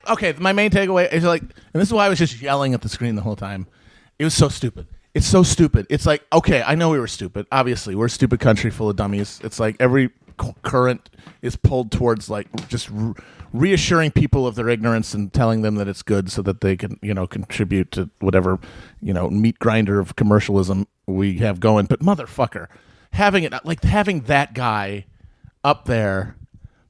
okay, my main takeaway is like, and this is why I was just yelling at the screen the whole time. It was so stupid. It's so stupid. It's like, okay, I know we were stupid. Obviously, we're a stupid country full of dummies. It's like every current is pulled towards like just reassuring people of their ignorance and telling them that it's good so that they can, contribute to whatever, meat grinder of commercialism we have going. But motherfucker, having that guy up there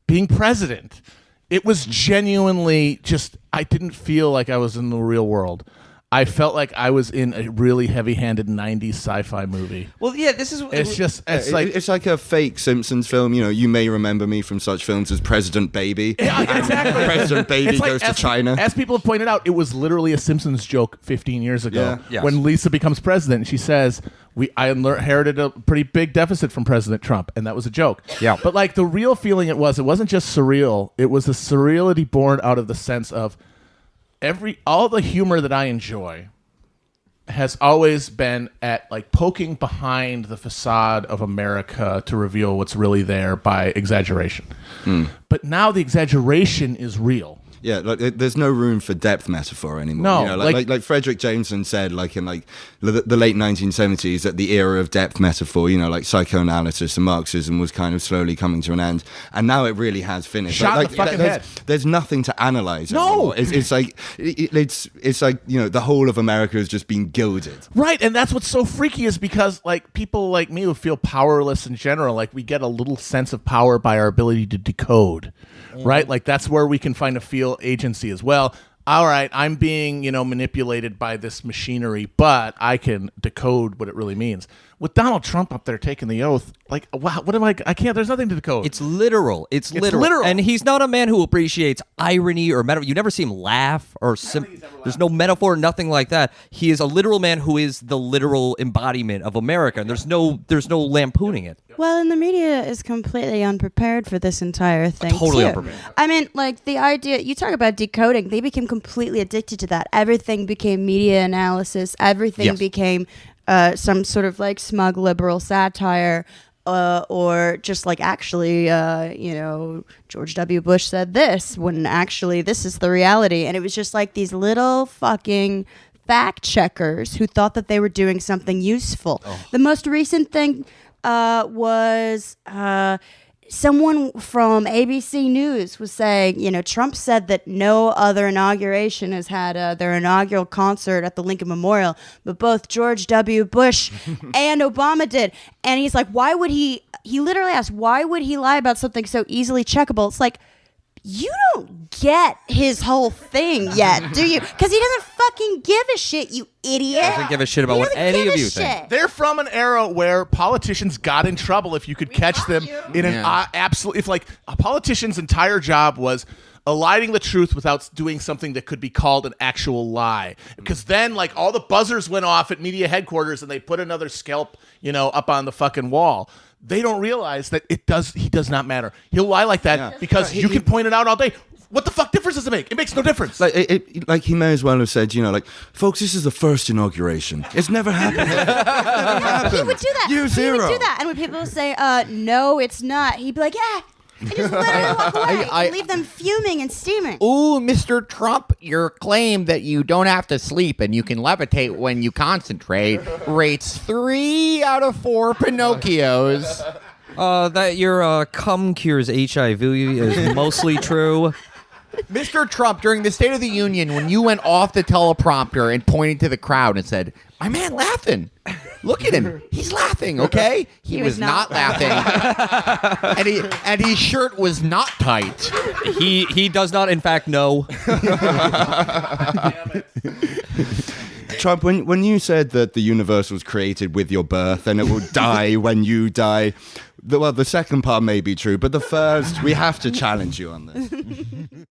being president, it was genuinely just, I didn't feel like I was in the real world. I felt like I was in a really heavy-handed 90s sci-fi movie. Well, yeah, this is... It's like a fake Simpsons film. You may remember me from such films as President Baby. Yeah, exactly. President Baby goes to China. As people have pointed out, it was literally a Simpsons joke 15 years ago. Yeah. When Lisa becomes president, she says, I inherited a pretty big deficit from President Trump, and that was a joke. Yeah. But like the real feeling it wasn't just surreal. It was a surreality born out of the sense of all the humor that I enjoy has always been at like poking behind the facade of America to reveal what's really there by exaggeration. But now the exaggeration is real. Yeah, like there's no room for depth metaphor anymore. No, like Frederick Jameson said, like in the late 1970s, that the era of depth metaphor, like psychoanalysis and Marxism was kind of slowly coming to an end, and now it really has finished. Shot in the fucking head. There's nothing to analyze. No, anymore. It's like the whole of America has just been gilded. Right, and that's what's so freaky is because like people like me who feel powerless in general, like we get a little sense of power by our ability to decode. Right? Like that's where we can find a feel agency as well. All right, I'm being, manipulated by this machinery, but I can decode what it really means. With Donald Trump up there taking the oath, like, wow, what am I can't, there's nothing to decode. It's literal. It's literal. And he's not a man who appreciates irony or metaphor. You never see him laugh or there's no metaphor, nothing like that. He is a literal man who is the literal embodiment of America, and there's no lampooning it. Well, and the media is completely unprepared for this entire thing. Totally too. unprepared. I mean, like the idea, you talk about decoding, they became completely addicted to that. Everything became media analysis. Everything became some sort of like smug liberal satire. Or just like actually, George W. Bush said this when actually this is the reality. And it was just like these little fucking fact checkers who thought that they were doing something useful. The most recent thing was someone from ABC News was saying, Trump said that no other inauguration has had their inaugural concert at the Lincoln Memorial, but both George W. Bush and Obama did. And he's like, why would he literally asked, why would he lie about something so easily checkable? It's like, you don't get his whole thing yet, do you? Because he doesn't fucking give a shit, you idiot. He doesn't give a shit about what any of you think. They're from an era where politicians got in trouble if you could catch them in an absolute... If like a politician's entire job was eliding the truth without doing something that could be called an actual lie. Because then like all the buzzers went off at media headquarters and they put another scalp, up on the fucking wall. They don't realize that he does not matter. He'll lie like that because you can point it out all day. What the fuck difference does it make? It makes no difference. Like he may as well have said, folks, this is the first inauguration. It's never happened. He would do that. Year zero. He would do that. And when people say, no, it's not, he'd be like, yeah. And just literally walk away and leave them fuming and steaming. Ooh, Mr. Trump, your claim that you don't have to sleep and you can levitate when you concentrate rates 3 out of 4 Pinocchios. That your cum cures HIV is mostly true. Mr. Trump, during the State of the Union, when you went off the teleprompter and pointed to the crowd and said, my man laughing. Look at him. He's laughing, okay? He was not laughing. and his shirt was not tight. He does not, in fact, know. Trump, when you said that the universe was created with your birth and it will die when you die, the second part may be true, but the first, we have to challenge you on this.